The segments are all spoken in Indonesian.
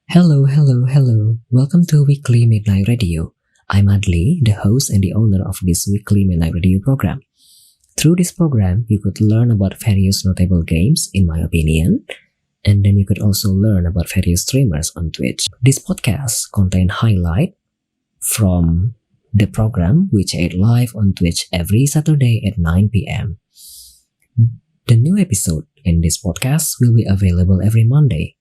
Hello, hello, hello. Welcome to Weekly Midnight Radio. I'm Adli, the host and the owner of this Weekly Midnight Radio program. Through this program, you could learn about various notable games, in my opinion, and then you could also learn about various streamers on Twitch. This podcast contains highlight from the program which aired live on Twitch every Saturday at 9 p.m. The new episode in this podcast will be available every Monday.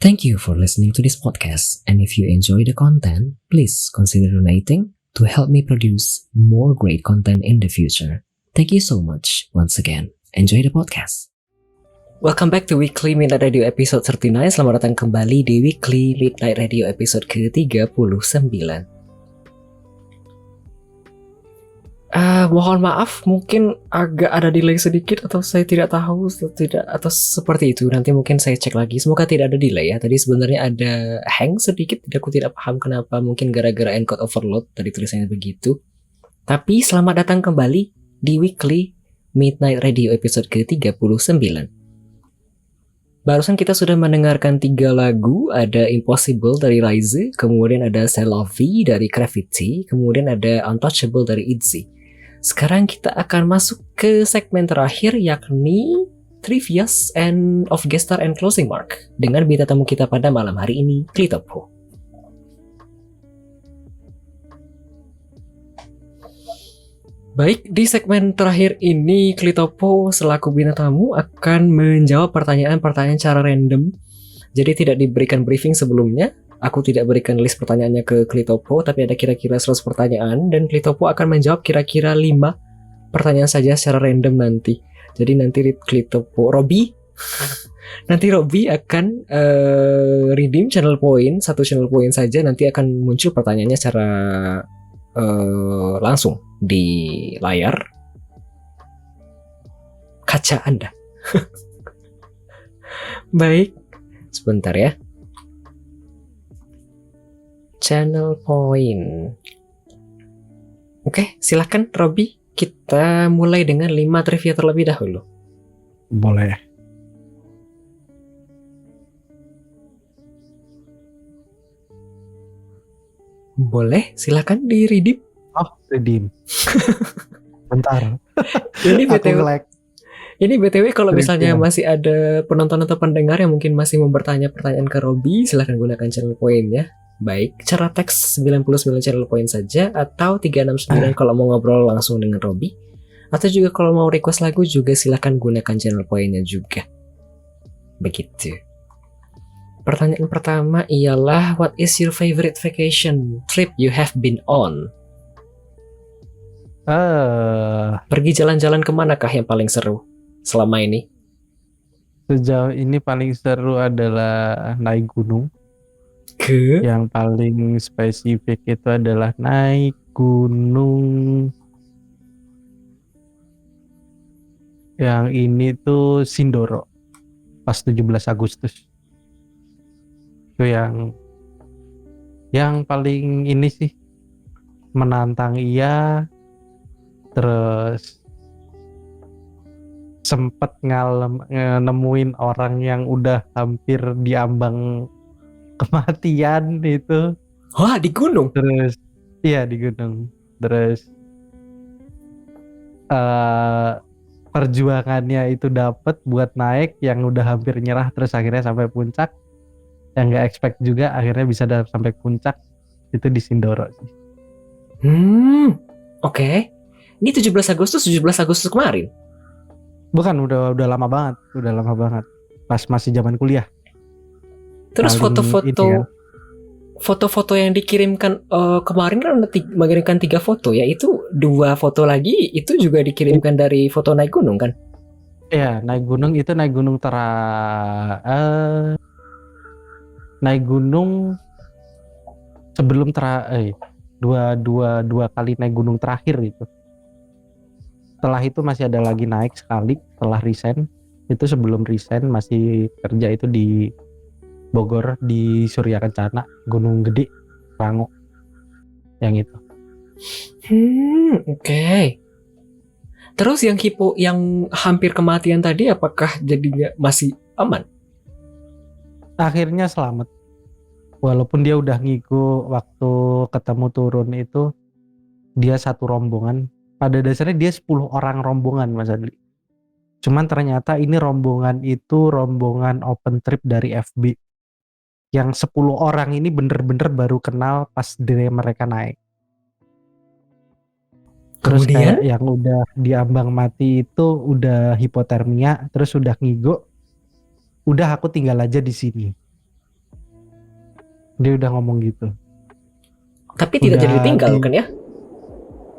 Thank you for listening to this podcast, and if you enjoy the content, please consider donating to help me produce more great content in the future. Thank you so much once again. Enjoy the podcast. Welcome back to Weekly Midnight Radio episode 39. Selamat datang kembali di Weekly Midnight Radio episode ke-39. Mohon maaf, mungkin agak ada delay sedikit atau saya tidak tahu atau seperti itu. Nanti mungkin saya cek lagi. Semoga tidak ada delay ya. Tadi sebenarnya ada hang sedikit, aku tidak paham kenapa. Mungkin gara-gara encode overload tadi tulisannya begitu. Tapi selamat datang kembali di Weekly Midnight Radio episode ke-39. Barusan kita sudah mendengarkan 3 lagu, ada Impossible dari Rise, kemudian ada C'est la vie dari Gravity, kemudian ada Untouchable dari ITZY. Sekarang kita akan masuk ke segmen terakhir, yakni Trivias and of Guest Star and Closing Mark, dengan bintang tamu kita pada malam hari ini, Clitopo. Baik, di segmen terakhir ini Clitopo selaku bintang tamu akan menjawab pertanyaan-pertanyaan secara random. Jadi tidak diberikan briefing sebelumnya. Aku tidak berikan list pertanyaannya ke Clitopo, tapi ada kira-kira 100 pertanyaan dan Clitopo akan menjawab kira-kira 5 pertanyaan saja secara random nanti. Jadi nanti nanti Robby akan redeem channel point, 1 channel point saja, nanti akan muncul pertanyaannya secara langsung di layar kaca Anda. Baik, sebentar ya. Channel point. Oke, silakan Robby. Kita mulai dengan 5 trivia terlebih dahulu. Boleh. Boleh, silakan di-redeem. Oh, redeem. Bentar. Ini BTW kalau misalnya masih ada penonton atau pendengar yang mungkin masih mau bertanya pertanyaan ke Robby, silahkan gunakan channel point ya. Baik, cara teks 99 channel point saja atau 369 kalau mau ngobrol langsung dengan Robby. Atau juga kalau mau request lagu juga silahkan gunakan channel pointnya juga. Begitu. Pertanyaan pertama ialah, what is your favorite vacation trip you have been on? Pergi jalan-jalan kemanakah yang paling seru selama ini? Sejauh ini paling seru adalah naik gunung. Yang paling spesifik itu adalah naik gunung. Yang ini tuh Sindoro pas 17 Agustus. Itu yang paling ini sih menantang, iya. Terus sempet nemuin orang yang udah hampir diambang kematian itu. Wah, di gunung? Terus iya di gunung. Terus perjuangannya itu dapet buat naik, yang udah hampir nyerah terus akhirnya sampai puncak, yang gak expect juga akhirnya bisa sampai puncak, itu di Sindoro sih. Oke. Ini 17 Agustus kemarin? Bukan, udah lama banget. Pas masih zaman kuliah. Terus foto-foto yang dikirimkan kemarin kan mengirimkan 3 foto ya, itu 2 foto lagi itu juga dikirimkan dari foto naik gunung kan? Iya, naik gunung naik gunung sebelum dua kali naik gunung terakhir itu. Setelah itu masih ada lagi naik sekali setelah resign. Itu sebelum resign masih kerja itu di Bogor, di Surya Kencana, Gunung Gede, Rango. Yang itu. Oke. Terus yang hampir kematian tadi apakah jadinya masih aman? Akhirnya selamat. walaupun dia udah ngigo waktu ketemu turun itu, dia satu rombongan. Pada dasarnya dia 10 orang rombongan Mas Adli. Cuman ternyata ini rombongan itu rombongan open trip dari FB. Yang 10 orang ini bener-bener baru kenal pas mereka naik. Terus Kemudian? kayak yang udah diambang mati itu udah hipotermia, terus udah ngigo, udah aku tinggal aja di sini. Dia udah ngomong gitu. Tapi tidak jadi ditinggal kan ya?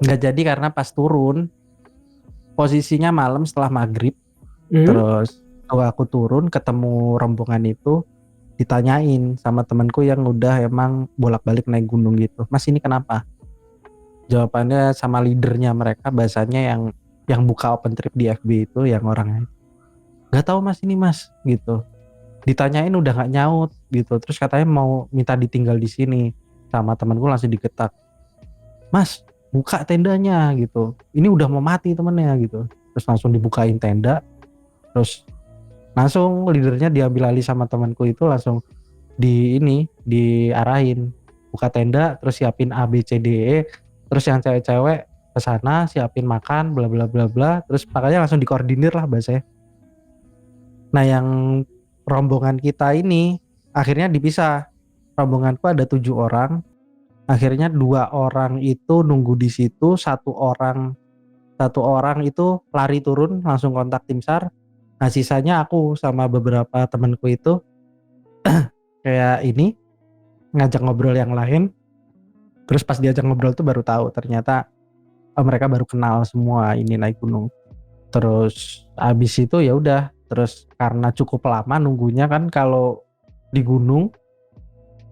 Nggak jadi karena pas turun, posisinya malam setelah maghrib, terus aku turun ketemu rombongan itu, ditanyain sama temanku yang udah emang bolak-balik naik gunung gitu. Mas ini kenapa? Jawabannya sama leadernya mereka, bahasanya yang buka open trip di FB itu yang orangnya nggak tahu mas ini mas gitu. Ditanyain udah nggak nyaut gitu. Terus katanya mau minta ditinggal di sini, sama temanku langsung digetak. Mas buka tendanya gitu. Ini udah mau mati temennya gitu. Terus langsung dibukain tenda. Terus langsung leadernya diambil alih sama temanku itu, langsung diarahin buka tenda, terus siapin A B C D E, terus yang cewek-cewek ke sana siapin makan bla bla bla bla, terus makanya langsung dikoordinir lah bahasanya. Nah yang rombongan kita ini akhirnya dipisah. Rombonganku ada 7 orang, akhirnya 2 orang itu nunggu di situ, satu orang itu lari turun langsung kontak tim SAR. Nah sisanya aku sama beberapa temanku itu kayak ini ngajak ngobrol yang lain. Terus pas diajak ngobrol tuh baru tahu ternyata mereka baru kenal semua ini naik gunung. Terus abis itu ya udah, terus karena cukup lama nunggunya kan, kalau di gunung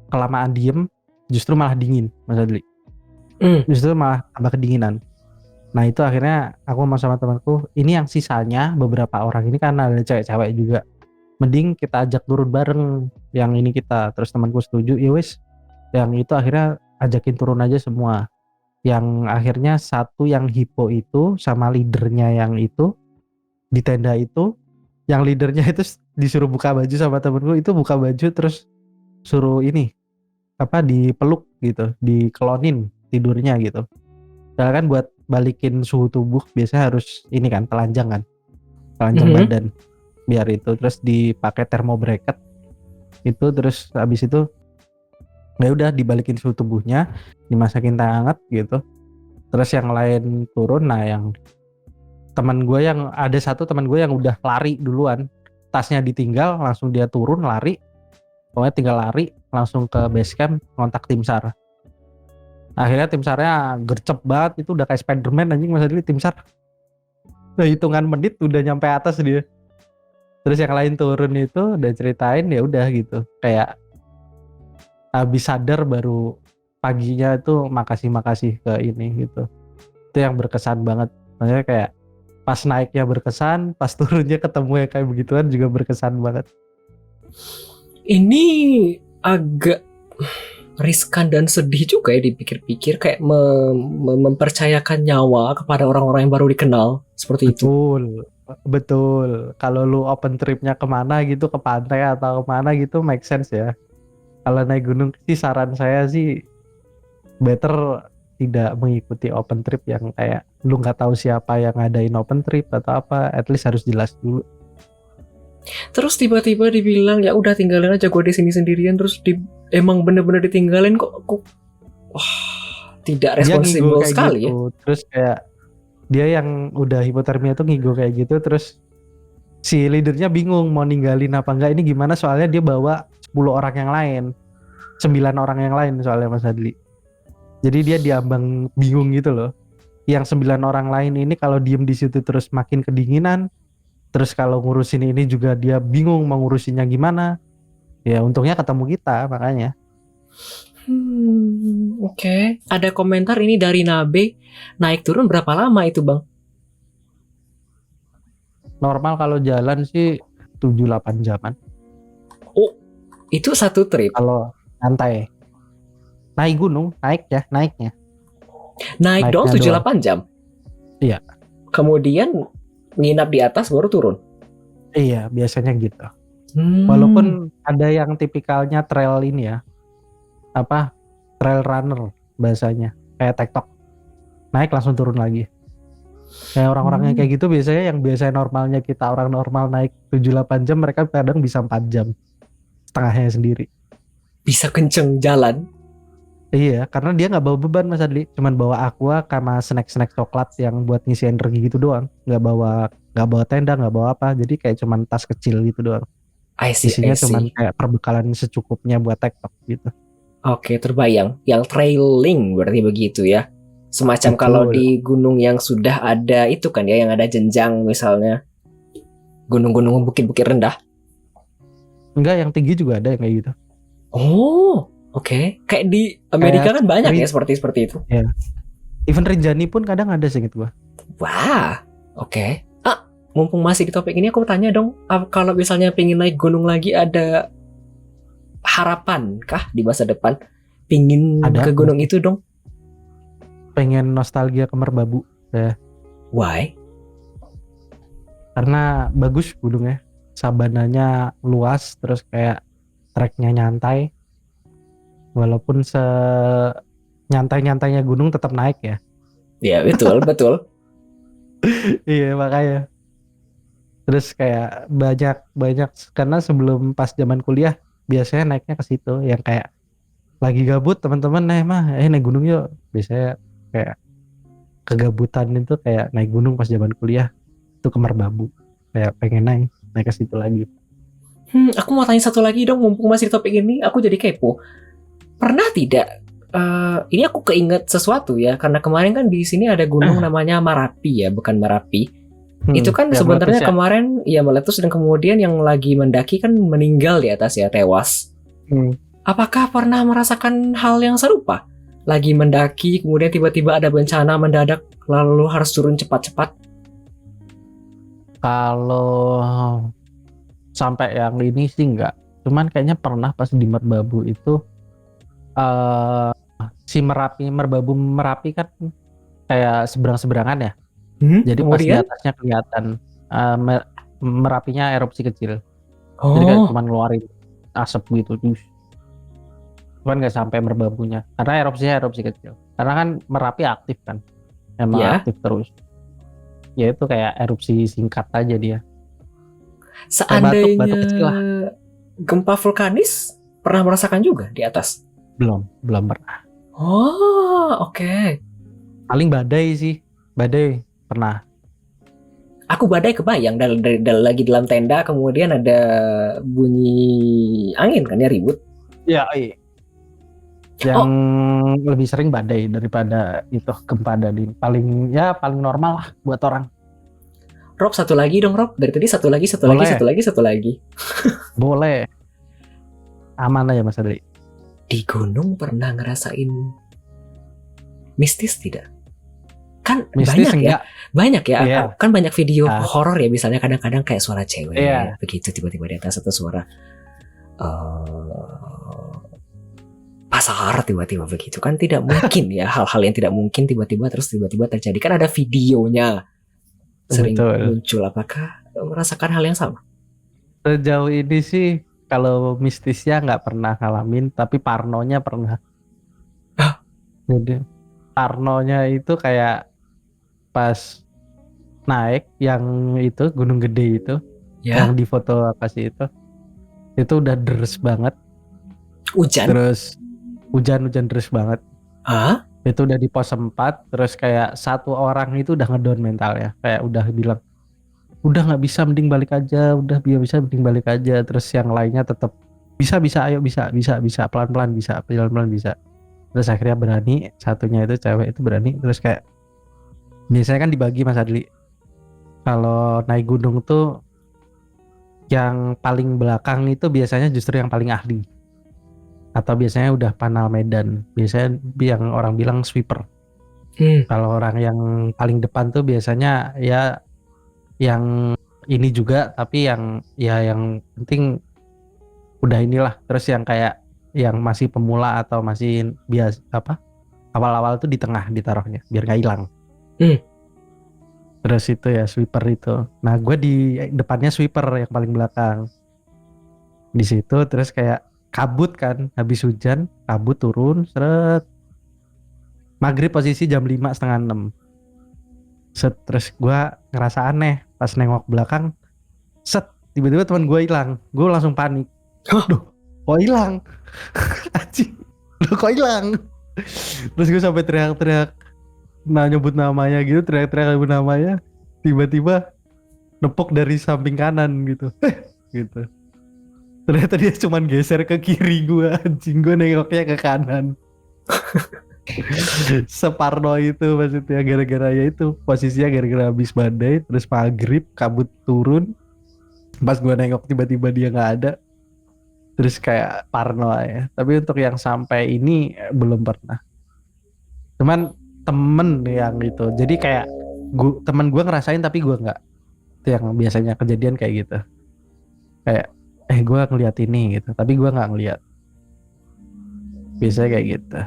kelamaan diem justru malah dingin Mas Adli. Justru malah tambah kedinginan. Nah itu akhirnya aku sama temanku, ini yang sisanya beberapa orang ini karena ada cewek-cewek juga, mending kita ajak turun bareng yang ini kita. Terus temanku setuju, ya wis, yang itu akhirnya ajakin turun aja semua. Yang akhirnya satu yang hipo itu sama leadernya yang itu di tenda itu, yang leadernya itu disuruh buka baju sama temenku, itu buka baju terus suruh ini dipeluk gitu, dikelonin tidurnya gitu. Soalnya kan buat balikin suhu tubuh biasanya harus ini kan, telanjang badan biar itu, terus dipakai thermo bracket itu, terus habis itu ya udah dibalikin suhu tubuhnya, dimasakin teh hangat gitu. Terus yang lain turun. Nah yang teman gue, yang ada satu teman gue yang udah lari duluan, tasnya ditinggal langsung dia turun lari, pokoknya tinggal lari langsung ke base camp kontak tim SAR. Akhirnya tim SARnya gercep banget, itu udah kayak Spiderman anjing Mas Adli tim SAR. Nah hitungan menit udah nyampe atas dia. Terus yang lain turun itu udah ceritain, ya udah gitu, kayak habis sadar baru paginya itu makasih ke ini gitu. Itu yang berkesan banget. Maksudnya kayak pas naiknya berkesan, pas turunnya ketemu yang kayak begituan juga berkesan banget. Ini agak riskan dan sedih juga ya dipikir-pikir, kayak mempercayakan nyawa kepada orang-orang yang baru dikenal seperti itu. Betul. Kalau lu open tripnya kemana gitu, ke pantai atau kemana gitu, make sense ya. Kalau naik gunung sih saran saya sih better tidak mengikuti open trip yang kayak lu nggak tahu siapa yang ngadain open trip atau apa. At least harus jelas dulu. Terus tiba-tiba dibilang ya udah tinggalin aja gue di sini sendirian, terus emang bener-bener ditinggalin kok. Wah, tidak responsibel sekali gitu. Ya. Terus kayak dia yang udah hipotermia tuh ngigo kayak gitu, terus si leadernya bingung mau ninggalin apa enggak, ini gimana, soalnya dia bawa 10 orang yang lain, 9 orang yang lain soalnya Mas Adli. Jadi dia diambang bingung gitu loh. Yang 9 orang lain ini kalau diem di situ terus makin kedinginan. Terus kalau ngurusin ini juga dia bingung mau ngurusinnya gimana. Ya untungnya ketemu kita makanya. Oke. Ada komentar ini dari Nabe, naik turun berapa lama itu Bang? Normal kalau jalan sih 7-8 jaman. Oh, itu satu trip? Kalau santai. Naik gunung, naiknya. Naik dong 7-8 jam? Iya. Kemudian nginap di atas baru turun? Iya, biasanya gitu. Walaupun ada yang tipikalnya trail ini ya, apa trail runner bahasanya, kayak TikTok, naik langsung turun lagi. Kayak orang-orang yang kayak gitu biasanya, yang biasanya normalnya kita orang normal naik 7-8 jam, mereka kadang bisa 4 jam setengahnya sendiri. Bisa kenceng jalan. Iya, karena dia nggak bawa beban Mas Adli, cuman bawa aqua sama snack-snack coklat yang buat ngisi energi gitu doang. Nggak bawa tenda, nggak bawa apa. Jadi kayak cuman tas kecil gitu doang. I see, Isinya I cuman see. kayak perbekalan secukupnya buat TikTok gitu. Oke, terbayang. Yang trailing berarti begitu ya. Semacam kalau Betul. di gunung yang sudah ada itu kan ya, yang ada jenjang misalnya. Gunung-gunung bukit-bukit rendah. Enggak, yang tinggi juga ada yang kayak gitu. Oh, oke. Kayak di Amerika Kayak kan banyak ya Rin- seperti itu. ya. Even Rinjani pun kadang ada sih gitu gua. Wah, oke. Mumpung masih di topik ini, aku tanya dong, kalau misalnya pengen naik gunung lagi, ada harapan kah di masa depan? Pingin Ada ke gunung itu dong? pengen nostalgia ke Merbabu Why? karena bagus gunungnya. Sabananya luas, terus kayak treknya nyantai. Walaupun nyantai-nyantainya gunung tetap naik ya. Ya, betul, betul. Iya makanya. Terus kayak banyak karena sebelum pas zaman kuliah biasanya naiknya ke situ, yang kayak lagi gabut teman-teman naik gunung yuk. Biasanya kayak kegabutan itu kayak naik gunung pas zaman kuliah itu ke Merbabu. Kayak pengen naik ke situ lagi. Aku mau tanya satu lagi dong, mumpung masih di topik ini, aku jadi kepo. Pernah tidak? Ini aku keinget sesuatu ya, karena kemarin kan di sini ada gunung namanya Marapi ya, bukan Merapi. Itu kan Yang sebenarnya meletus ya. kemarin ya meletus, dan kemudian yang lagi mendaki kan meninggal di atas ya, tewas. Apakah pernah merasakan hal yang serupa? Lagi mendaki, kemudian tiba-tiba ada bencana mendadak, lalu harus turun cepat-cepat. Kalau sampai yang ini sih enggak. Cuman kayaknya pernah pas di Merbabu itu si Merbabu Merapi kan kayak seberang-seberangan ya. Jadi pas di Kemudian? atasnya kelihatan Merapinya erupsi kecil. Jadi kayak Oh, cuma ngeluarin asap gitu. Cuman nggak sampai Merbabunya. Karena erupsi kecil. Karena kan Merapi aktif kan. Emang ya. aktif terus. Ya itu kayak erupsi singkat aja dia. Kayak batu Seandainya kecil lah. gempa vulkanis, pernah merasakan juga di atas? Belum pernah. Oh, oke. Paling badai sih. Badai pernah. Aku badai kebayang lagi dalam tenda, kemudian ada bunyi angin kan ya, ribut. Ya, iya. Yang lebih sering badai daripada itu gempa tadi. Paling normal lah buat orang. Rob, satu lagi dong Rob. Dari tadi satu lagi. Boleh. Boleh. Aman aja Mas Adri. Di gunung pernah ngerasain mistis tidak? Kan Mistis banyak enggak? ya. Banyak ya. Iya. Kan banyak video Ah. horor ya, misalnya kadang-kadang kayak suara cewek. Iya. Begitu tiba-tiba di atas, atau suara pasar tiba-tiba begitu. Kan tidak mungkin ya, hal-hal yang tidak mungkin tiba-tiba terjadi. Kan ada videonya sering Betul. muncul. Apakah merasakan hal yang sama? Sejauh ini sih kalau mistisnya nggak pernah ngalamin, tapi parnonya pernah. Jadi parnonya itu kayak pas naik yang itu Gunung Gede itu, yang di foto kasih itu udah deres banget. Hujan? Terus hujan deres banget. Hah? Itu udah di pos 4, terus kayak satu orang itu udah ngedown mentalnya, kayak udah bilang udah nggak bisa, mending balik aja, mending balik aja. Terus yang lainnya tetap bisa, ayo bisa, pelan-pelan bisa. Terus akhirnya berani, satunya itu cewek itu berani. Terus kayak biasanya kan dibagi Mas Adli, kalau naik gunung tuh yang paling belakang itu biasanya justru yang paling ahli, atau biasanya udah panal medan, biasanya yang orang bilang sweeper. Kalau orang yang paling depan tuh biasanya ya yang ini juga, tapi yang penting udah inilah. Terus yang kayak yang masih pemula atau masih biasa awal-awal tuh di tengah ditaruhnya biar nggak hilang. Terus itu ya sweeper itu. Nah gue di depannya sweeper yang paling belakang di situ. Terus kayak kabut kan, habis hujan kabut turun seret. Maghrib posisi jam 5:30. Set, terus gue ngerasa aneh pas nengok belakang, set, tiba-tiba teman gue hilang. Gue langsung panik. Hah? Duh, kok hilang? Anjing, loh kok hilang? Terus gue sampai teriak-teriak, nyebut namanya gitu, teriak-teriak nyebut namanya. Tiba-tiba nepok dari samping kanan gitu. Gitu. Ternyata dia cuman geser ke kiri gue, anjing, gue nengoknya ke kanan. Separno itu maksudnya, gara-gara ya itu posisinya gara-gara habis badai, terus maghrib kabut turun, pas gue nengok tiba-tiba dia nggak ada, terus kayak parno ya. Tapi untuk yang sampai ini belum pernah. Cuman temen yang itu, jadi kayak temen gue ngerasain tapi gue nggak. Itu yang biasanya kejadian kayak gitu, kayak gue ngeliat ini gitu tapi gue nggak ngeliat, biasanya kayak gitu.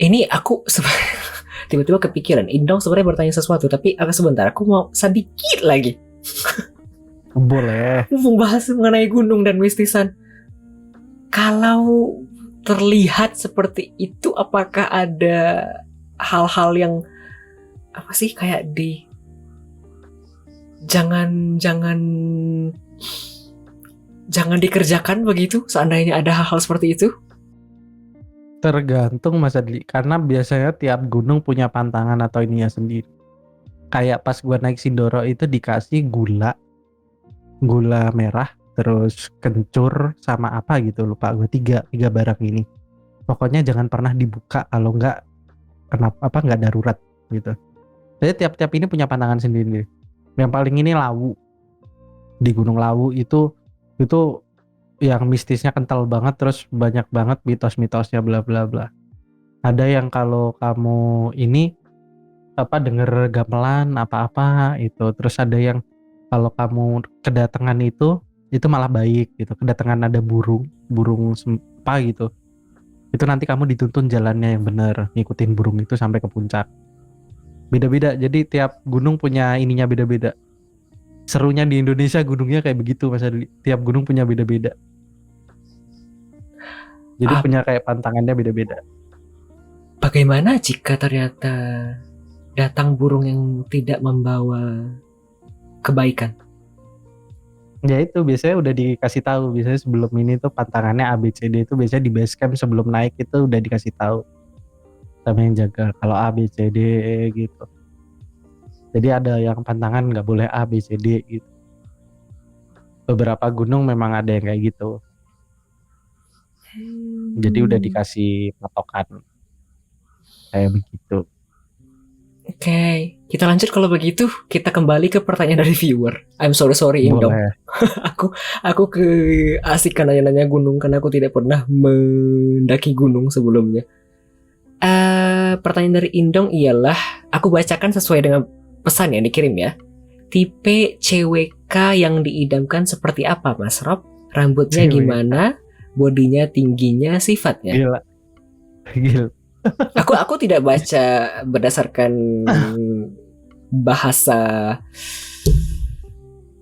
Ini aku tiba-tiba kepikiran. Indong sebenarnya bertanya sesuatu, tapi agak sebentar. Aku mau sedikit lagi. Boleh. Membahas mengenai gunung dan mistisan. Kalau terlihat seperti itu, apakah ada hal-hal yang apa sih kayak jangan dikerjakan begitu seandainya ada hal-hal seperti itu? Tergantung Mas Adli, karena biasanya tiap gunung punya pantangan atau ininya sendiri. Kayak pas gua naik Sindoro itu dikasih gula merah, terus kencur sama apa gitu, lupa gue, tiga barang ini. Pokoknya jangan pernah dibuka kalau nggak darurat gitu. Jadi tiap-tiap ini punya pantangan sendiri. Yang paling ini Lawu. Di Gunung Lawu itu yang mistisnya kental banget, terus banyak banget mitos-mitosnya bla bla bla. Ada yang kalau kamu ini denger gamelan apa-apa itu, terus ada yang kalau kamu kedatangan itu malah baik gitu. Kedatangan ada burung sempa gitu. Itu nanti kamu dituntun jalannya yang benar, ngikutin burung itu sampai ke puncak. Beda-beda. Jadi tiap gunung punya ininya beda-beda. Serunya di Indonesia gunungnya kayak begitu Mas Adli. Tiap gunung punya beda-beda. Jadi punya kayak pantangannya beda-beda. Bagaimana jika ternyata datang burung yang tidak membawa kebaikan? Ya itu biasanya udah dikasih tahu. Biasanya sebelum ini tuh pantangannya ABCD itu biasanya di base camp sebelum naik itu udah dikasih tahu sama yang jaga kalau ABCD gitu. Jadi ada yang pantangan nggak boleh ABCD gitu. Beberapa gunung memang ada yang kayak gitu. Jadi udah dikasih patokan kayak begitu. Oke, kita lanjut kalau begitu. Kita kembali ke pertanyaan dari viewer. I'm sorry Indong. Boleh. aku keasikan nanya-nanya gunung karena aku tidak pernah mendaki gunung sebelumnya. Pertanyaan dari Indong ialah, aku bacakan sesuai dengan pesan yang dikirim ya. Tipe CWK yang diidamkan seperti apa, Mas Rob? Rambutnya CWK. gimana? Bodinya, tingginya, sifatnya? Gila. Aku tidak baca berdasarkan bahasa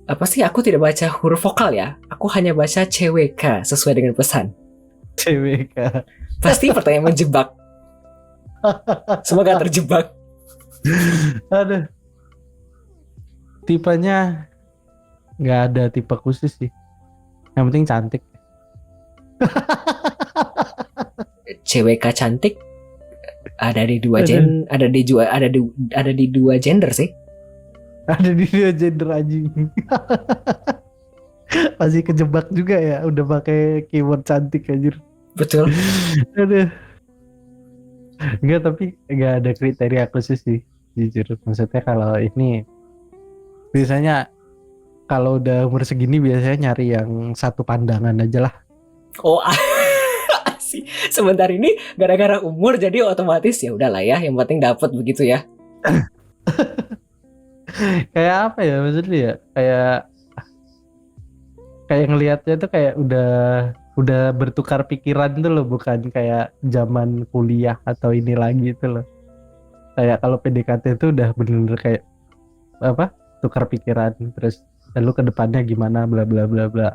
apa sih? Aku tidak baca huruf vokal ya. Aku hanya baca CWK sesuai dengan pesan. CWK. Pasti pertanyaan menjebak. Semoga terjebak. Aduh. Tipenya nggak ada tipe khusus sih. Yang penting cantik. CWK cantik ada di dua ada di dua gender sih. Ada di dua gender anjing. Masih kejebak juga ya, udah pakai keyword cantik anjir. Betul. Aduh. Enggak, tapi enggak ada kriteria khusus sih, jujur. Maksudnya kalau ini biasanya kalau udah umur segini biasanya nyari yang satu pandangan aja lah. Oh, sih. Sebentar ini gara-gara umur jadi otomatis ya udahlah ya, yang penting dapat begitu ya. Kayak apa ya maksudnya ya? Kayak ngelihatnya tuh kayak udah bertukar pikiran tuh loh, bukan kayak zaman kuliah atau ini lagi tuh loh. Kayak kalau PDKT tuh udah bener-bener kayak tukar pikiran, terus lalu ke depannya gimana bla bla bla bla.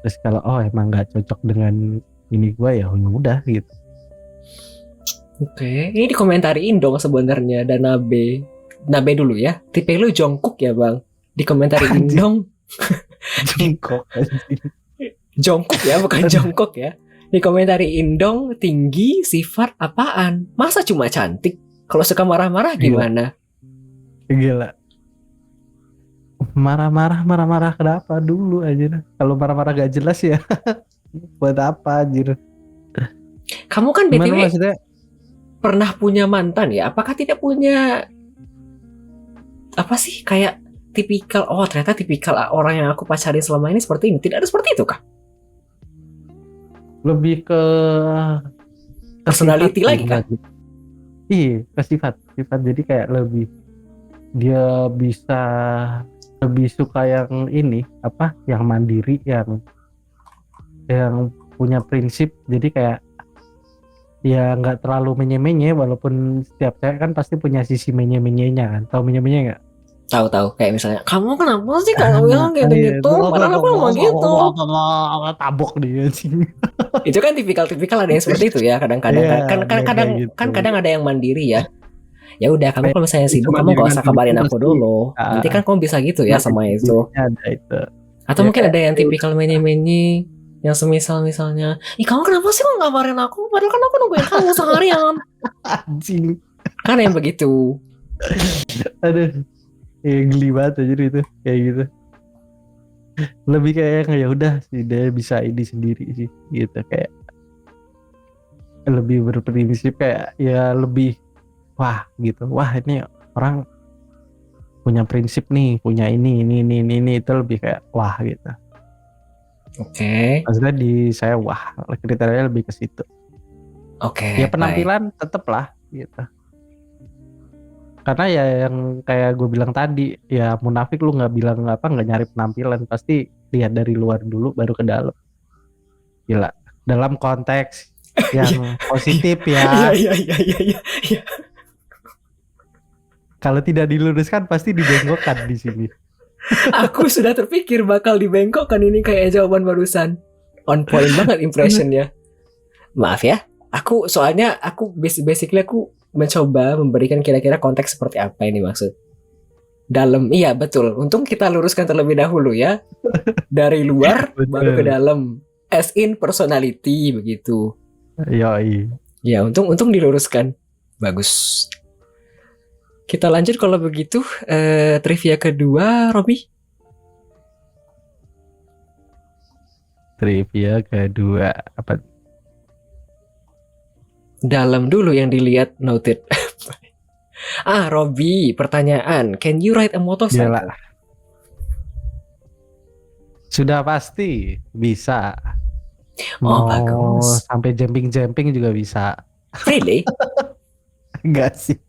Terus kalau emang nggak cocok dengan ini gue ya udah gitu. Oke, ini dikomentarin dong sebenarnya dan Nabe dulu ya. Tipe lu Jongkook ya bang? Dikomentarin Anjing. dong. Jongkok anjing. Jongkook ya, bukan Jongkok ya. Dikomentarin dong tinggi sifat apaan? Masa cuma cantik? Kalau suka marah-marah gimana? Gila. Marah-marah kenapa dulu aja? Kalau marah-marah gak jelas ya. Buat apa anjir? Kamu kan Gimana BTW maksudnya? pernah punya mantan ya? Apakah tidak punya apa sih kayak tipikal ternyata tipikal orang yang aku pacarin selama ini seperti ini. Tidak ada seperti itu kah? Lebih ke Personality sifat lagi kah? Iya, ke sifat. Jadi kayak lebih dia bisa lebih suka yang ini apa? Yang mandiri, yang punya prinsip. Jadi kayak ya nggak terlalu menye-menye, walaupun setiap cewek kan pasti punya sisi menye-menyenya kan. Tahu menye-menye nggak? Tahu-tahu kayak misalnya kamu kenapa sih kalau bilang gitu-gitu? Padahal aku mau gitu. Tabok dia sih. Itu kan tipikal ada yang seperti itu ya. Kadang-kadang Iya, kadang gitu. kan kadang ada yang mandiri ya. Ya udah, kamu kalau misalnya Itu sibuk kamu mandiri gak usah kabarin aku pasti, dulu. Nanti kan kamu bisa gitu ya sama itu. Ada itu. Atau Ya, mungkin ada yang kayak- tipikal menye-menye yang misalnya, ih kamu kenapa sih kok ngabarin aku? Padahal kan aku nungguin kamu seharian. Anjing. Kan yang begitu. Aduh. Ya, geli banget aja itu kayak gitu. Lebih kayak ya udah sih dia bisa ini sendiri sih gitu, kayak lebih berprinsip, kayak ya lebih wah gitu. Wah, ini orang punya prinsip nih, punya ini itu lebih kayak wah gitu. Oke. Maksudnya di saya wah, kriterianya lebih ke situ. Oke. Ya penampilan tetep lah gitu. Karena ya yang kayak gue bilang tadi, ya munafik lu nggak nyari penampilan, pasti lihat dari luar dulu baru ke dalam. Gila, dalam konteks yang positif ya. Iya. Kalau tidak diluruskan pasti dibengkokkan di sini. Aku sudah terpikir bakal dibengkokkan ini kayak jawaban barusan. On point banget impressionnya. Maaf ya, soalnya aku basically aku mencoba memberikan kira-kira konteks seperti apa ini maksud. Dalam, iya betul. Untung kita luruskan terlebih dahulu ya. Dari luar baru ke dalam. As in personality begitu. Yoi. Ya, untung diluruskan. Bagus. Kita lanjut kalau begitu. Trivia kedua, Robi. Trivia kedua apa? Dalam dulu yang dilihat, noted. Robi, pertanyaan. Can you ride a motorcycle? Gila. Sudah pasti bisa. Bagus. Sampai jumping juga bisa. Really? Enggak sih.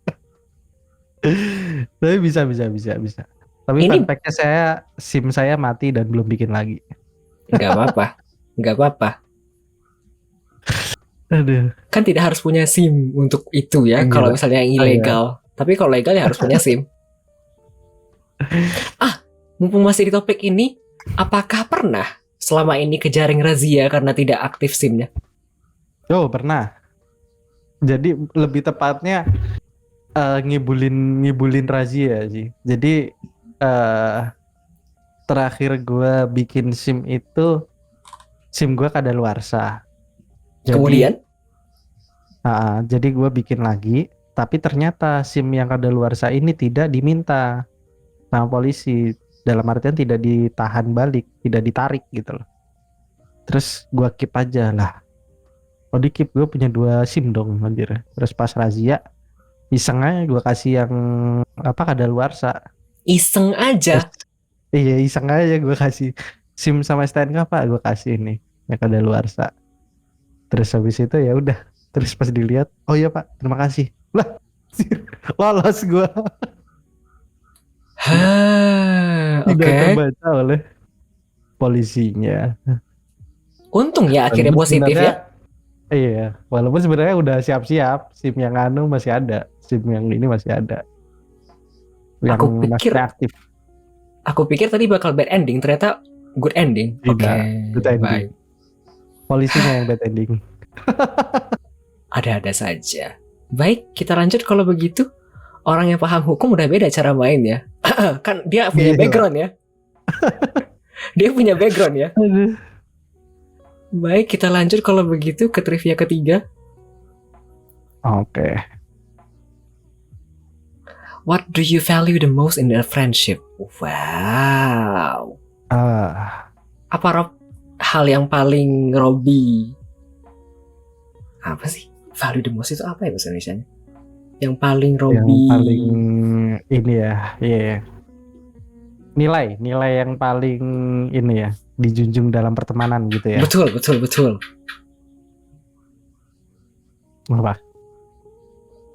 Tapi bisa. Tapi Ini- fun fact-nya SIM saya mati dan belum bikin lagi. Gak apa-apa. Aduh. Kan tidak harus punya SIM untuk itu ya. Gila. Kalau misalnya yang ilegal. Tapi kalau legal ya harus punya SIM. Mumpung masih di topik ini, apakah pernah selama ini kejaring razia karena tidak aktif SIM-nya? Oh, pernah. Jadi lebih tepatnya ngibulin razia sih. Jadi terakhir gue bikin SIM itu SIM gue kadaluarsa. Kemudian? Jadi gue bikin lagi, tapi ternyata SIM yang kadaluarsa ini tidak diminta sama polisi. Dalam artian tidak ditahan balik, tidak ditarik gitu loh. Terus gue keep aja lah. Di keep, gue punya 2 SIM dong anjir. Terus pas razia iseng aja gue kasih yang kadaluarsa. Iseng aja. Iya, iseng aja gue kasih SIM sama STNK Pak, gue kasih ini yang kadaluarsa. Terus habis itu ya udah, terus pas dilihat, oh iya Pak, terima kasih. Lah, lolos gue. Tidak terbaca oleh polisinya. Untung ya akhirnya positif ya. Iya, walaupun sebenarnya udah siap-siap, SIM yang masih ada, SIM yang ini masih ada. Yang masih aktif. Aku pikir tadi bakal bad ending, ternyata Good ending. Tidak, Oke, good ending. baik. Polisinya yang bad ending. Ada-ada saja. Baik, kita lanjut kalau begitu. Orang yang paham hukum udah beda cara mainnya. Kan dia punya Gila. background ya. Dia punya background ya. Aduh. Baik, kita lanjut kalau begitu ke trivia ketiga. Oke. What do you value the most in a friendship? Wow. Apa Rob, hal yang paling Robby? Apa sih? Value the most itu apa ya bahasa Indonesianya? Yang paling yang Robby. paling ini ya, iya. Nilai yang paling ini ya, dijunjung dalam pertemanan gitu ya. Betul. Apa?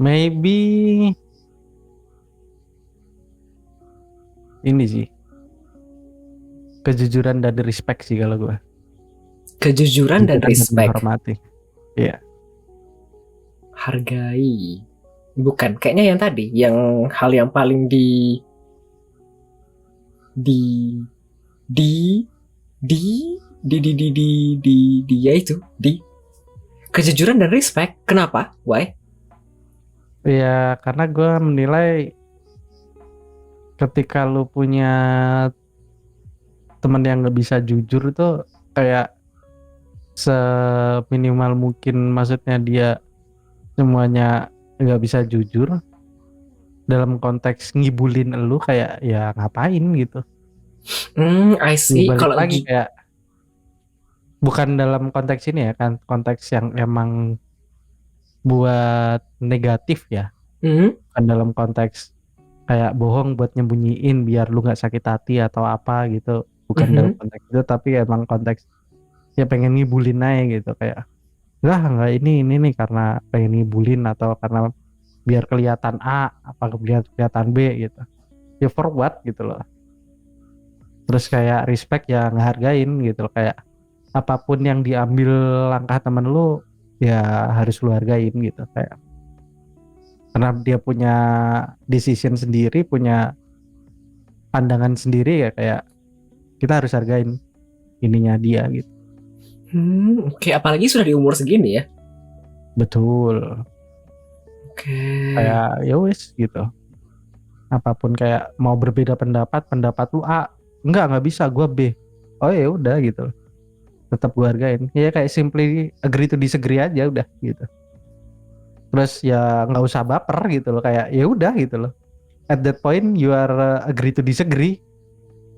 Maybe ini sih, kejujuran dan respect sih kalau gue. Kejujuran dan respect. Menghormati. Iya. Hargai. Bukan, kayaknya yang tadi, yang hal yang paling di dia itu, di kejujuran dan respect. Kenapa? Why? Ya karena gue menilai ketika lu punya teman yang nggak bisa jujur itu kayak seminimal mungkin, maksudnya dia semuanya nggak bisa jujur dalam konteks ngibulin lu, kayak ya ngapain gitu. I see. Balik Kalau lagi kayak bukan dalam konteks ini ya kan, konteks yang emang buat negatif ya, kan dalam konteks kayak bohong buat nyembunyiin biar lu nggak sakit hati atau apa gitu, bukan dalam konteks itu, tapi emang konteks ya pengen ngibulin aja gitu, kayak nggak ini nih karena pengen ngibulin atau karena biar kelihatan A apa kelihatan B gitu, ya for what gitu loh. Terus kayak respect ya ngehargain gitu loh, kayak apapun yang diambil langkah temen lu ya harus lu hargain gitu, kayak karena dia punya decision sendiri, punya pandangan sendiri, ya kayak kita harus hargain ininya dia gitu. Oke, apalagi sudah di umur segini ya. Betul. Oke. Kayak ya wes gitu. Apapun kayak mau berbeda pendapat lu A, enggak bisa, gua B. Oh ya udah gitu. Tetap gua hargain. Ya kayak simply agree to disagree aja udah gitu. Terus ya nggak usah baper gitu loh, kayak ya udah gitu loh. At that point you are agree to disagree.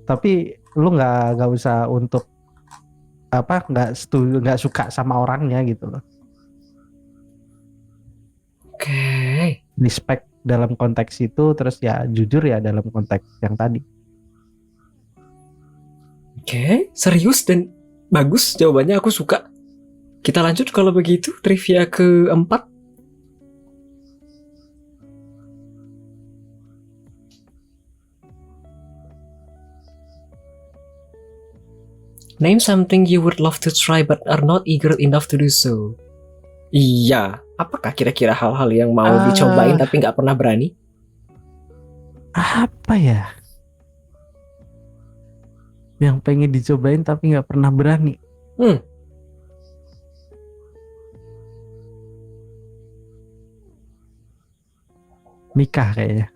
Tapi lu nggak usah untuk apa, nggak suka sama orangnya gitu loh. Oke. Respect dalam konteks itu, terus ya jujur ya dalam konteks yang tadi. Oke, serius dan bagus jawabannya, aku suka. Kita lanjut kalau begitu trivia keempat. Name something you would love to try but are not eager enough to do so. Iya, apakah kira-kira hal-hal yang mau dicobain tapi nggak pernah berani? Apa ya? Yang pengen dicobain tapi nggak pernah berani. Nikah kayaknya.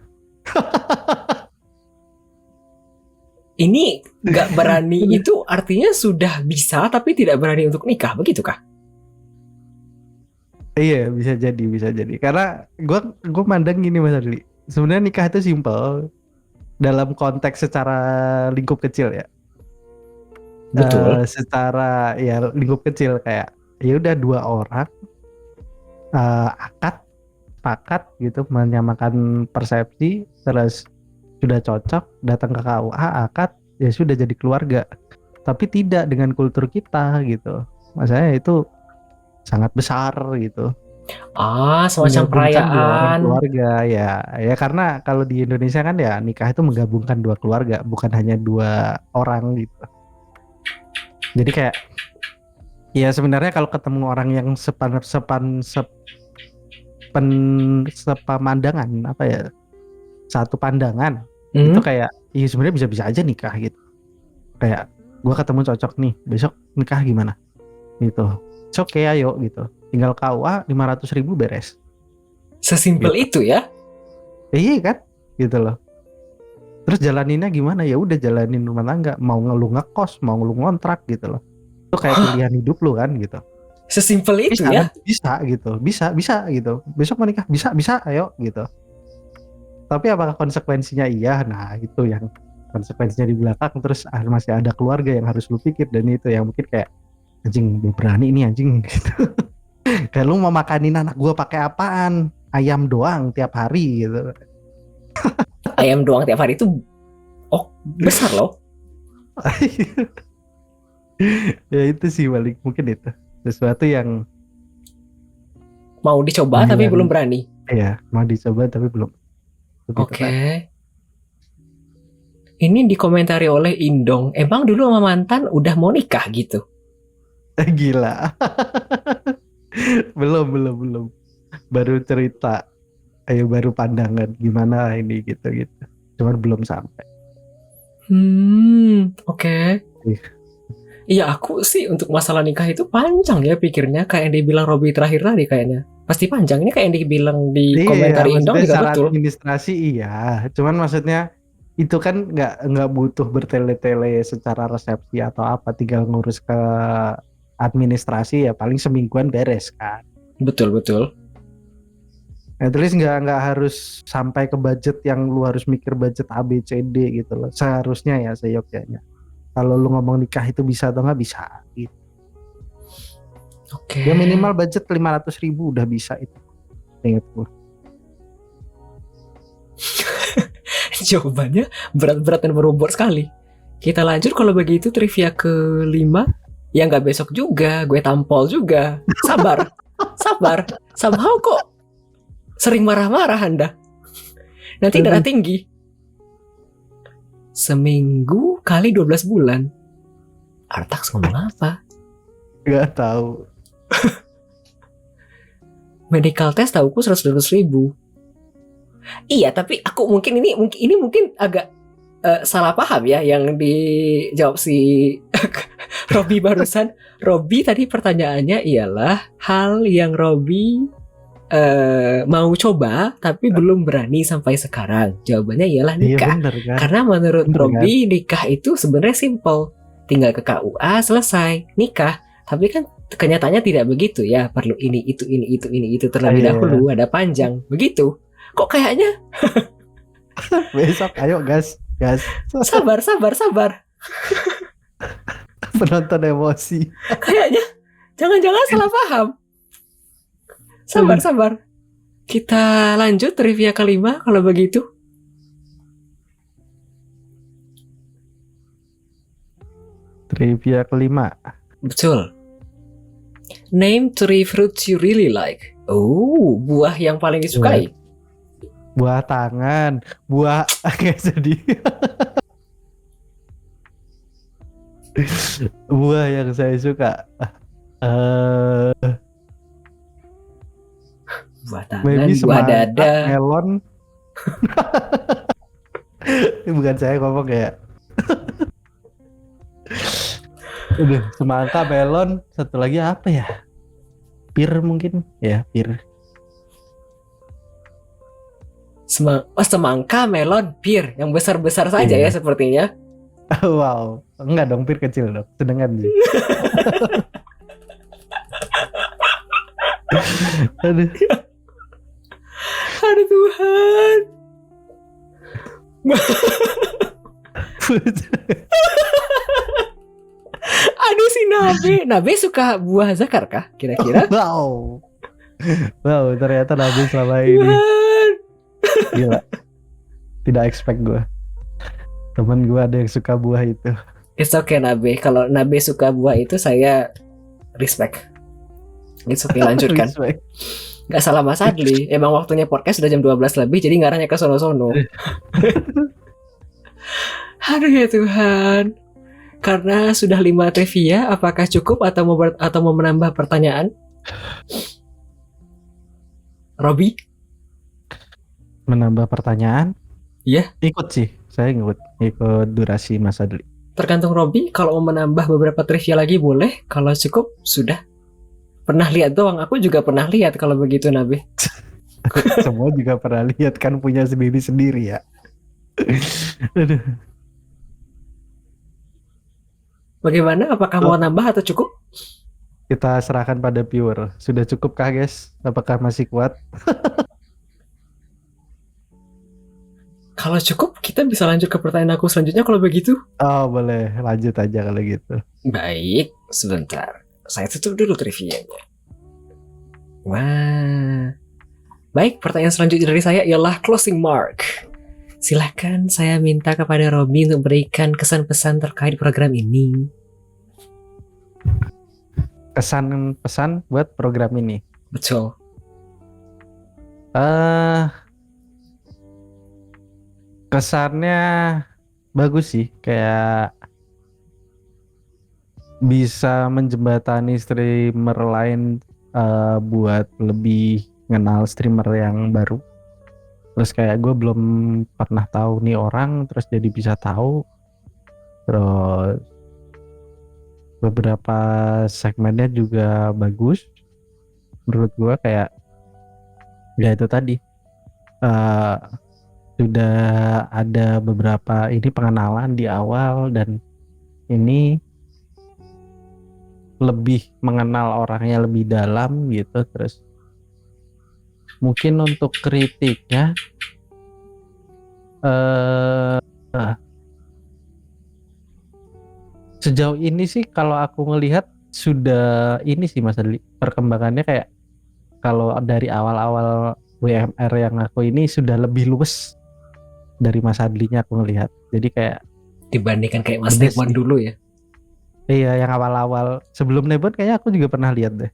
Ini nggak berani itu artinya sudah bisa tapi tidak berani untuk nikah, begitukah? Iya, bisa jadi. Karena gue mandang gini Mas Adli. Sebenarnya nikah itu simple dalam konteks secara lingkup kecil ya. Betul. Secara ya lingkup kecil kayak ya udah dua orang akad, sepakat gitu, menyamakan persepsi, terus sudah cocok, datang ke KUA, akad, ya sudah jadi keluarga. Tapi tidak dengan kultur kita gitu. Maksudnya itu sangat besar gitu. Semacam perayaan keluarga ya karena kalau di Indonesia kan ya nikah itu menggabungkan dua keluarga, bukan hanya dua orang gitu. Jadi kayak ya sebenarnya kalau ketemu orang yang sepamandangan, apa ya, satu pandangan, itu kayak ya sebenarnya bisa-bisa aja nikah gitu. Kayak gue ketemu cocok nih, besok nikah gimana gitu. Oke ayo gitu, tinggal KUA 500.000 beres. Sesimpel itu ya. Iya kan gitu loh. Terus jalaninnya gimana, ya udah jalanin rumah tangga, mau lu ngekos mau lu ngontrak gitu loh, itu kayak pilihan hidup lu kan gitu. Sesimpel itu Bisa ya. kan? Bisa gitu, bisa gitu, besok menikah bisa ayo gitu. Tapi apakah konsekuensinya iya, nah itu yang konsekuensinya di belakang. Terus masih ada keluarga yang harus lu pikir, dan itu yang mungkin kayak anjing gue berani ini anjing gitu. Kayak lu mau makanin anak gue pakai apaan, ayam doang tiap hari gitu. Ayam doang tiap hari itu besar loh. Ya itu sih balik, mungkin itu sesuatu yang Mau dicoba tapi belum berani. Iya, mau dicoba tapi belum. Oke. Ini dikomentari oleh Indong. Emang dulu sama mantan udah mau nikah gitu? Gila. belum. Baru cerita. Ayo baru pandangan gimana ini gitu. Cuman belum sampai. Oke. Iya, aku sih untuk masalah nikah itu panjang ya pikirnya, kayak yang dibilang Robby terakhir tadi kayaknya. Pasti panjang. Ini kayak yang dibilang di komentari Indong juga betul. Administrasi iya, cuman maksudnya itu kan nggak butuh bertele-tele secara resepsi atau apa, tinggal ngurus ke administrasi ya paling semingguan beres kan. Betul. At least nggak harus sampai ke budget yang lu harus mikir budget A B C D gitu loh. Seharusnya ya seyogyanya. Kalau lu ngomong nikah itu bisa atau nggak bisa gitu. Oke. Ya minimal budget 500.000 udah bisa itu. Ingat gue. Jawabannya berat-berat dan berbobot sekali. Kita lanjut kalau begitu trivia ke-5. Ya nggak besok juga, gue tampol juga. Sabar. Somehow kok sering marah-marah Anda. Nanti darah tinggi. Seminggu kali 12 bulan. Artax ngomong apa? Gak tahu. Medical test tahuku 100.000. Iya, tapi aku mungkin agak salah paham ya yang dijawab si Robby barusan. Robby tadi pertanyaannya ialah hal yang Robby mau coba tapi belum berani sampai sekarang. Jawabannya ialah nikah. Iya, bener, kan? Karena menurut Robby nikah itu sebenarnya simple, tinggal ke KUA selesai nikah. Tapi kan kenyataannya tidak begitu ya, perlu ini itu terlebih dahulu, ada panjang begitu. Kok kayaknya besok ayo gas. Sabar. Penonton emosi. Kayaknya jangan-jangan salah paham. Sabar. Kita lanjut trivia ke-5 kalau begitu. Trivia ke-5. Betul. Name 3 fruits you really like. Oh, buah yang paling disukai. Buah tangan, buah agak sedih. Buah yang saya suka. Buah tangan, buah dada, melon. Bukan saya ngomong ya. Udah, semangka, melon, satu lagi apa ya? Pir mungkin, ya pir. Semangka, melon, pir, yang besar-besar saja ya sepertinya. Wow, enggak dong, pir kecil dong, sedangkan sih. Aduh Tuhan. Aduh si Nabe suka buah zakar kah kira-kira? Wow, ternyata Nabe selama ini. Gila, tidak expect gue. Temen gue ada yang suka buah itu. It's okay Nabe, kalau Nabe suka buah itu saya respect. It's okay, lanjutkan. Gak salah Mas Adli, emang waktunya podcast sudah jam 12 lebih, jadi ngarahnya ke sono-sono. Aduh ya Tuhan. Karena sudah 5 trivia, apakah cukup atau mau menambah pertanyaan? Robby? Menambah pertanyaan? Iya. Ikut sih, saya ikut durasi Mas Adli. tergantung Robby. Kalau mau menambah beberapa trivia lagi boleh. Kalau cukup sudah. Pernah lihat doang. Aku juga pernah lihat kalau begitu Nabi. Semua juga pernah lihat kan punya sendiri-sendiri ya. Aduh. Bagaimana? Apakah mau nambah atau cukup? Kita serahkan pada viewer. Sudah cukup kah guys? Apakah masih kuat? Kalau cukup, kita bisa lanjut ke pertanyaan aku selanjutnya kalau begitu. Oh boleh, lanjut aja kalau gitu. Baik, sebentar. Saya tutup dulu trivianya. Wah. Baik, pertanyaan selanjutnya dari saya ialah closing mark. Silahkan saya minta kepada Robby untuk berikan kesan pesan terkait program ini. Kesan pesan buat program ini. Betul. Kesannya bagus sih, kayak bisa menjembatani streamer lain buat lebih kenal streamer yang baru. Terus kayak gue belum pernah tahu nih orang, terus jadi bisa tahu. Terus beberapa segmennya juga bagus menurut gue, kayak ya itu tadi sudah ada beberapa ini pengenalan di awal, dan ini lebih mengenal orangnya lebih dalam gitu. Terus mungkin untuk kritiknya sejauh ini sih kalau aku ngelihat sudah ini sih Mas Adli, perkembangannya kayak kalau dari awal-awal WMR yang aku ini sudah lebih luwes dari Mas Adlinya aku ngelihat. Jadi kayak Dibandingkan kayak Mas best Depon sih. dulu ya. Iya, yang awal-awal sebelum Nebot kayaknya aku juga pernah lihat deh.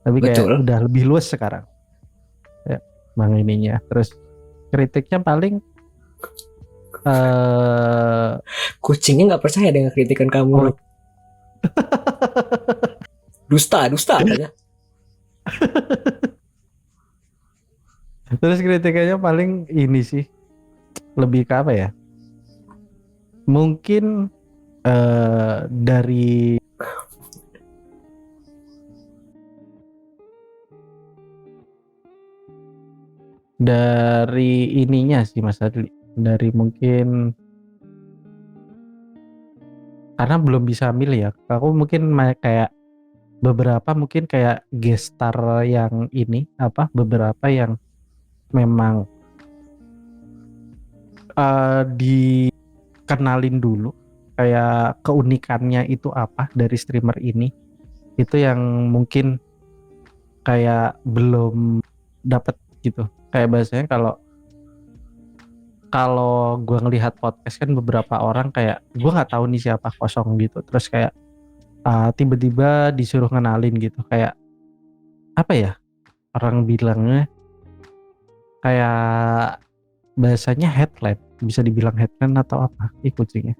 Tapi kayak Betul. udah lebih luas sekarang. Ya, bang ininya. Terus kritiknya paling Kucingnya nggak percaya dengan kritikan kamu. oh, Rob. Dusta katanya. terus kritiknya paling ini sih, lebih ke apa ya? Mungkin dari ininya sih Mas Adli, dari mungkin karena belum bisa milih ya, aku mungkin kayak beberapa mungkin kayak gestar yang ini apa, beberapa yang memang dikenalin dulu kayak keunikannya itu apa dari streamer ini, itu yang mungkin kayak belum dapet gitu. Kayak bahasanya kalau gue ngelihat podcast kan beberapa orang kayak gue nggak tahu nih siapa, kosong gitu, terus kayak tiba-tiba disuruh ngenalin gitu, kayak apa ya orang bilangnya, kayak bahasanya headline, bisa dibilang headline atau apa kucingnya.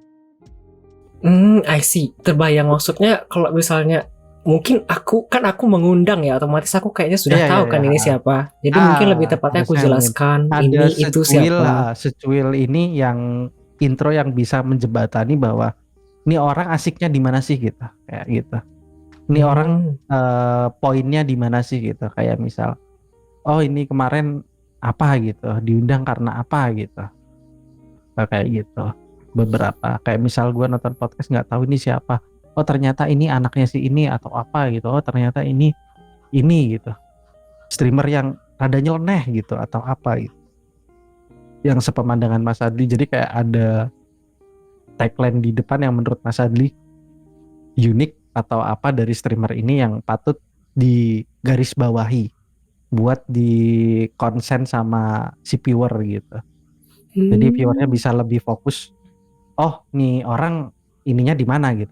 I see. Terbayang maksudnya kalau misalnya mungkin aku mengundang ya, otomatis aku kayaknya sudah Iya, tahu iya, kan iya. ini siapa. Jadi mungkin lebih tepatnya aku Harusnya mungkin jelaskan ada ini itu siapa. secuil ini yang intro yang bisa menjembatani bahwa ini orang asiknya di mana sih gitu, kayak gitu. Ini orang poinnya di mana sih gitu, kayak misal oh ini kemarin apa gitu, diundang karena apa gitu, kayak gitu. Beberapa kayak misal gue nonton podcast nggak tahu ini siapa, oh ternyata ini anaknya si ini atau apa gitu, oh ternyata ini gitu, streamer yang rada nyeleneh gitu atau apa gitu, yang sepemandangan Mas Adli. Jadi kayak ada tagline di depan yang menurut Mas Adli unik atau apa dari streamer ini yang patut digaris bawahi buat di konsen sama si viewer gitu. Jadi viewernya bisa lebih fokus, oh nih orang ininya di mana gitu.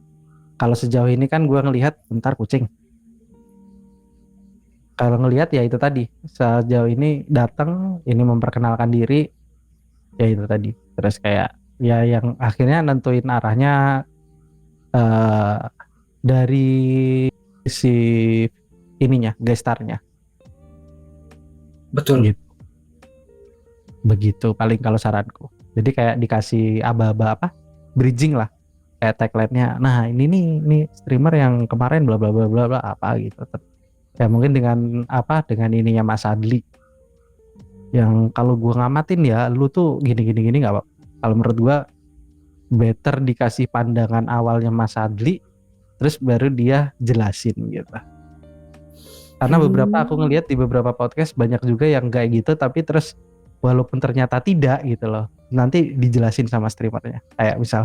Kalau sejauh ini kan gue ngelihat bentar kucing, kalau ngelihat ya itu tadi, sejauh ini datang ini memperkenalkan diri ya itu tadi. Terus kayak ya yang akhirnya nentuin arahnya dari si ininya, gestarnya. Betul. Gitu. Begitu paling kalau saranku. Jadi kayak dikasih aba-aba apa? Bridging lah. kayak tagline-nya. Nah, ini streamer yang kemarin bla bla bla bla bla apa gitu. Ya mungkin dengan ininya Mas Adli. Yang kalau gua ngamatin ya, lu tuh gini nggak Pak? Kalau menurut gua better dikasih pandangan awalnya Mas Adli, terus baru dia jelasin gitu. Karena beberapa aku ngelihat di beberapa podcast banyak juga yang kayak gitu, tapi terus walaupun ternyata tidak gitu loh, nanti dijelasin sama streamernya. Kayak misal,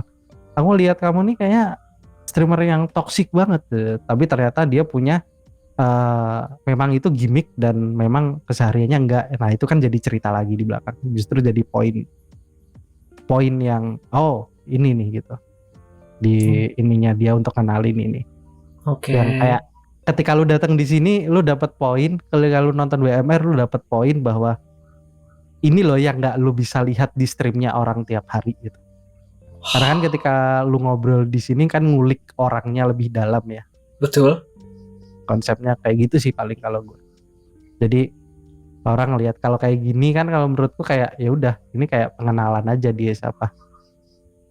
aku lihat kamu nih kayaknya streamer yang toxic banget, tapi ternyata dia punya memang itu gimmick dan memang kesehariannya enggak. Nah itu kan jadi cerita lagi di belakang, justru jadi poin yang ini nih gitu di ininya dia untuk kenalin ini. Oke. Yang kayak ketika lu datang di sini lu dapat poin, kalau lu nonton WMR lu dapat poin bahwa ini loh yang nggak lu bisa lihat di streamnya orang tiap hari gitu. Karena kan ketika lu ngobrol di sini kan ngulik orangnya lebih dalam ya. Betul. Konsepnya kayak gitu sih paling kalau gue. Jadi orang lihat kalau kayak gini kan, kalau menurutku kayak ya udah ini kayak pengenalan aja dia siapa.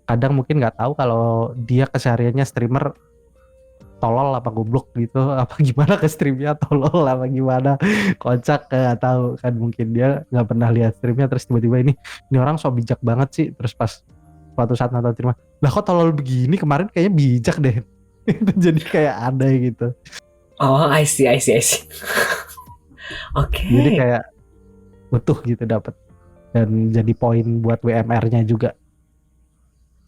Kadang mungkin nggak tahu kalau dia kesehariannya streamer tolol apa goblok gitu, apa gimana ke streamnya tolol apa gimana, kocak nggak tahu kan, mungkin dia nggak pernah lihat streamnya terus tiba-tiba ini orang so bijak banget sih, terus pas suatu saat nonton streamnya lah kok tolol begini, kemarin kayaknya bijak deh. Itu jadi kayak ada gitu. Oh, I see. Oke. Jadi kayak utuh gitu dapat, dan jadi poin buat WMR-nya juga.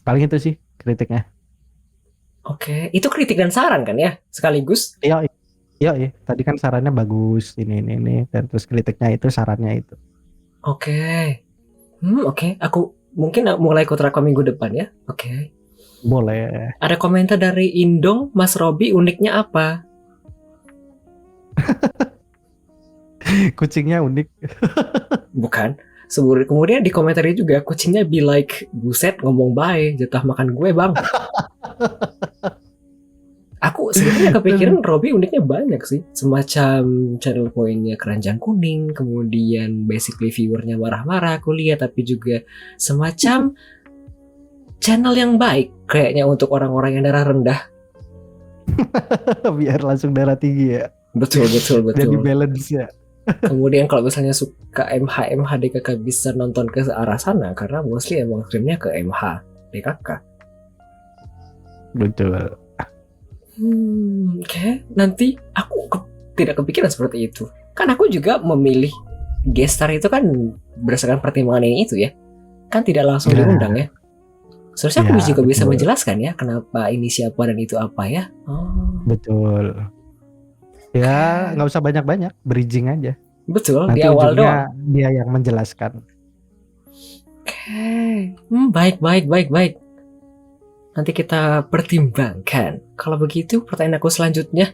Paling itu sih kritiknya. Oke, itu kritik dan saran kan ya sekaligus? Iya. Tadi kan sarannya bagus ini, dan terus kritiknya itu sarannya itu. Oke. Oke. Aku mungkin mulai kontrak minggu depan ya. Oke. Boleh. Ada komentar dari Indong, Mas Robi uniknya apa? Kucingnya unik. Bukan. Kemudian di komentarnya juga kucingnya be like, buset ngomong baik, jatah makan gue bang. Aku sebenarnya kepikiran Robi uniknya banyak sih. Semacam channel poinnya keranjang kuning, kemudian basically viewernya marah-marah aku lihat, tapi juga semacam channel yang baik kayaknya untuk orang-orang yang darah rendah. Biar langsung darah tinggi ya. Betul. Jadi balance ya. Kemudian kalau misalnya suka MH DKK bisa nonton ke arah sana, karena mostly emang streamnya ke MH DKK. Betul. Oke. Nanti aku tidak kepikiran seperti itu. Kan aku juga memilih guest star itu kan berdasarkan pertimbangan yang itu ya. Kan tidak langsung diundang ya. Seharusnya aku juga bisa menjelaskan ya kenapa ini siapa dan itu apa ya. Betul. Ya nggak usah banyak-banyak, bridging aja. Betul. Nanti di awal doang dia yang menjelaskan. Oke. Baik. Nanti kita pertimbangkan. Kalau begitu pertanyaan aku selanjutnya,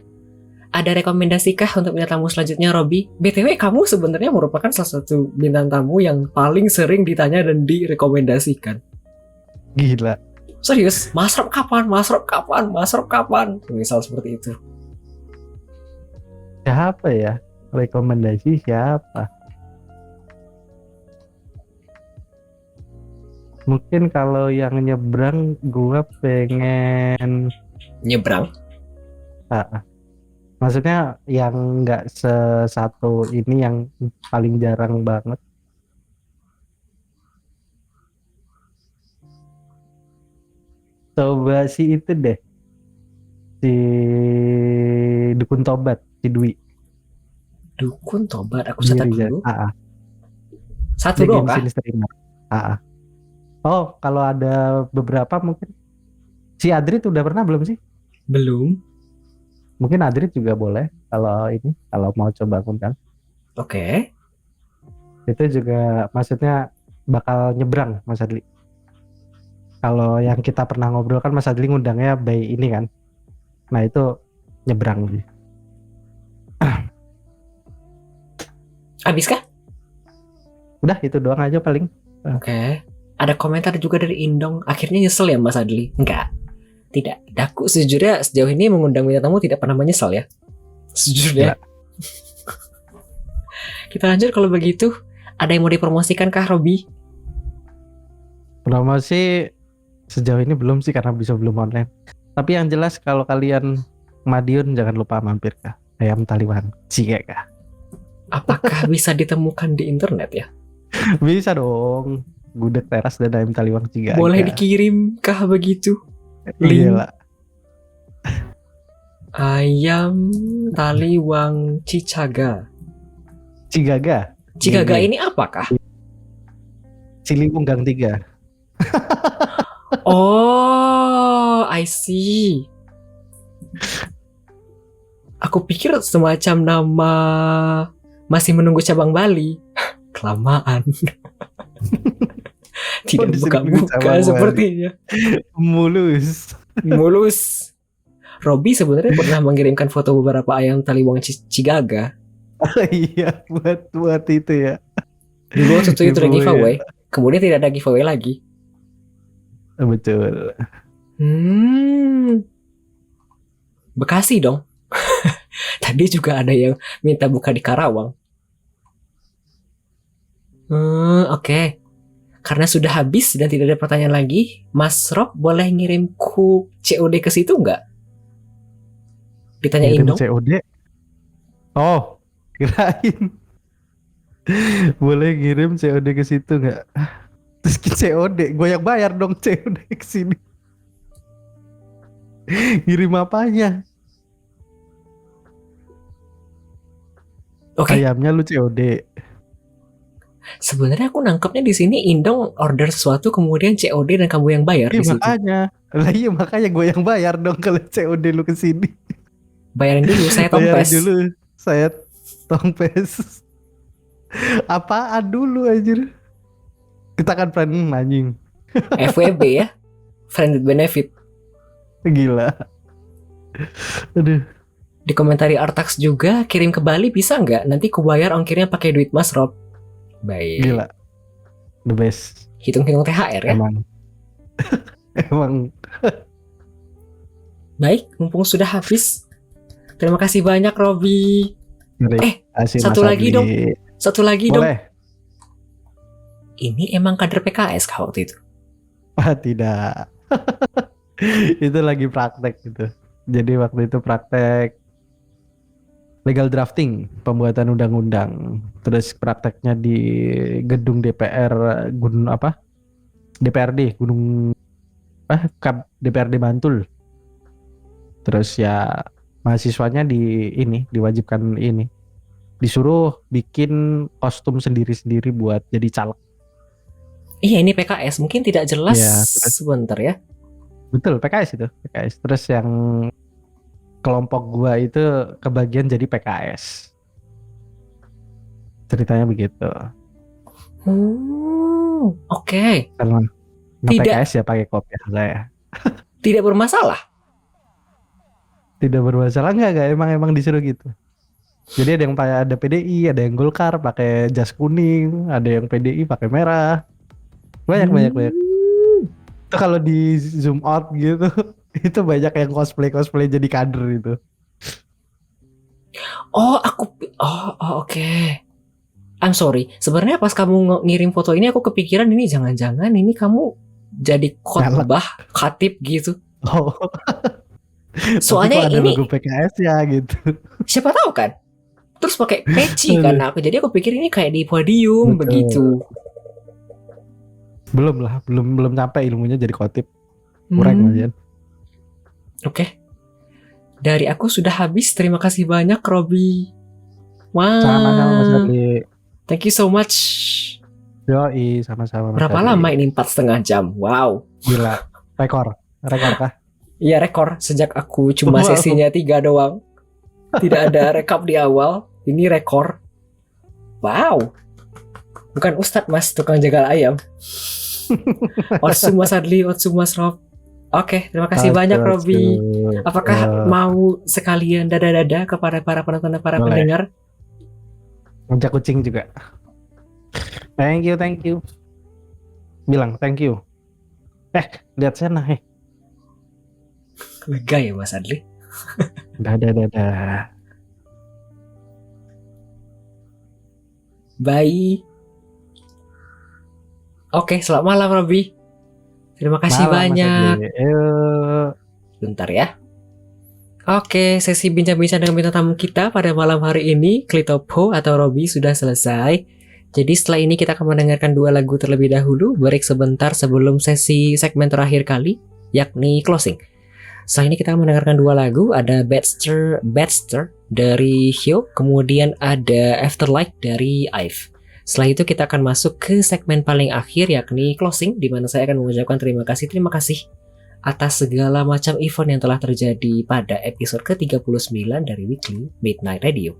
ada rekomendasikah untuk bintang tamu selanjutnya, Robi? BTW kamu sebenarnya merupakan salah satu bintang tamu yang paling sering ditanya dan direkomendasikan. Gila. Serius, Mas Rob kapan? Misal seperti itu. Siapa ya? Rekomendasi siapa? Mungkin kalau yang nyebrang, gua pengen nyebrang. Maksudnya yang nggak sesatu ini, yang paling jarang banget. Coba si itu deh, si Dukun Tobat, si Dwi. Dukun Tobat, aku catat dulu. Satu dia doang kah? Oh, kalau ada beberapa mungkin. Si Adrit udah pernah belum sih? Belum. Mungkin Adrit juga boleh kalau mau coba undang. Oke. Itu juga maksudnya bakal nyebrang Mas Adli. Kalau yang kita pernah ngobrol kan Mas Adli ngundangnya by ini kan. Nah itu nyebrang sih. Habis kah? Udah itu doang aja paling. Oke. Ada komentar juga dari Indong. Akhirnya nyesel ya Mas Adli? Enggak. Tidak. Aku sejujurnya sejauh ini mengundang bintang tamu tidak pernah menyesal ya. Sejujurnya. Kita lanjut kalau begitu. Ada yang mau dipromosikan kah, Robi? Promosi Sejauh ini belum sih karena belum online. Tapi yang jelas kalau kalian Madiun jangan lupa mampir ke Ayam Taliwang Ciga. Apakah bisa ditemukan di internet ya? Bisa dong. Gudeg teras dan Ayam Taliwang Ciga. Boleh dikirim kah begitu? Link Gila. Ayam Taliwang Cicaga. Cigaga. Cigaga Ini. ini apakah? Ciliwung Gang 3. Oh, I see. Aku pikir semacam nama masih menunggu cabang Bali. Kelamaan. Tidak Oh, buka-buka sepertinya. Mulus. Robby sebenarnya pernah mengirimkan foto beberapa ayam Taliwang Cigaga. Iya, buat itu ya. Dulu waktu itu ada giveaway. Kemudian tidak ada giveaway lagi. Betul. Bekasi dong. Tadi juga ada yang minta buka di Karawang. Oke. Karena sudah habis dan tidak ada pertanyaan lagi, Mas Rob boleh ngirim COD ke situ nggak? Ditanyain ngirim dong. COD? Oh, kirain. Boleh ngirim COD ke situ nggak? Terus COD, gue yang bayar dong COD ke sini. Ngirim apanya? Oke. Ayamnya lu COD. Sebenarnya aku nangkepnya di sini Indong order sesuatu kemudian COD dan kamu yang bayar di situ. Iya makanya gue yang bayar dong kalau COD lu ke sini. Bayarin dulu, saya tompes. Bayarin dulu, saya tompes. Apaan dulu anjir? Kita kan friend anjing. FWB ya, friendly benefit. Gila. Aduh. Di komentari Artax juga, kirim ke Bali bisa nggak? Nanti ku bayar ongkirnya pakai duit Mas Rob. Baik. Gila. The best. Hitung-hitung THR ya. Emang. Baik, mumpung sudah habis. Terima kasih banyak Robby. Satu lagi dong. Boleh. Ini emang kader PKS kah waktu itu? Tidak. Itu lagi praktek gitu. Jadi waktu itu praktek legal drafting, pembuatan undang-undang. Terus prakteknya di gedung DPR DPRD DPRD Bantul. Terus ya mahasiswanya diwajibkan disuruh bikin kostum sendiri-sendiri buat jadi caleg. Iya, ini PKS mungkin tidak jelas ya, sebentar ya. Betul, PKS. Terus yang kelompok gua itu kebagian jadi PKS. Ceritanya begitu. Oke. Karena PKS ya pakai kopiah saya. Tidak bermasalah. Tidak bermasalah enggak emang disuruh gitu. Jadi ada PDI, ada yang Golkar pakai jas kuning, ada yang PDI pakai merah. Banyak. Itu kalau di zoom out gitu, itu banyak yang cosplay jadi kader itu. Oke. I'm sorry. Sebenarnya pas kamu ngirim foto ini aku kepikiran ini jangan-jangan ini kamu jadi khotbah khatib gitu. Oh. Soalnya ada ini logo PKS ya gitu. Siapa tahu kan? Terus pakai peci kan aku. Jadi aku pikir ini kayak di podium. Betul. Begitu. Belum nyampe ilmunya jadi khotib. Kurang aja. Oke. Dari aku sudah habis. Terima kasih banyak Robby. Wow. Sama-sama Mas Adli. Thank you so much. Yoi, sama-sama Mas Berapa Adli. lama ini? 4,5 jam. Wow. Gila. Rekor kah? Iya, rekor. Sejak aku cuma sesinya 3 doang. Tidak ada rekap di awal. Ini rekor. Wow. Bukan Ustadz Mas, tukang jagal ayam. Otsu Mas Adli, Otsu Mas Rob. Oke, terima kasih banyak Robby. Apakah mau sekalian dada-dada kepada para penonton dan para pendengar? Ngajak kucing juga. Thank you. Bilang thank you. Lihat sana. Lega ya Mas Adli. Dadah. Bye. Oke, selamat malam Robby. Terima kasih Malam, Mas banyak. Adli. Yuk. Bentar ya. Oke, sesi bincang-bincang dengan bintang tamu kita pada malam hari ini, Klitopo atau Robby sudah selesai. Jadi setelah ini kita akan mendengarkan 2 lagu terlebih dahulu, break sebentar sebelum sesi segmen terakhir kali, yakni closing. Setelah ini kita akan mendengarkan 2 lagu, ada Badster dari Hyo, kemudian ada Afterlight dari IVE. Setelah itu kita akan masuk ke segmen paling akhir, yakni closing, di mana saya akan mengucapkan terima kasih atas segala macam event yang telah terjadi pada episode ke-39 dari Weekly Midnight Radio.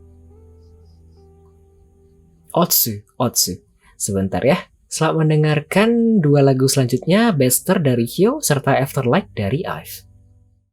Otsu. Sebentar ya. Selamat mendengarkan 2 lagu selanjutnya, Badster dari Hyo serta Afterlight dari IVE.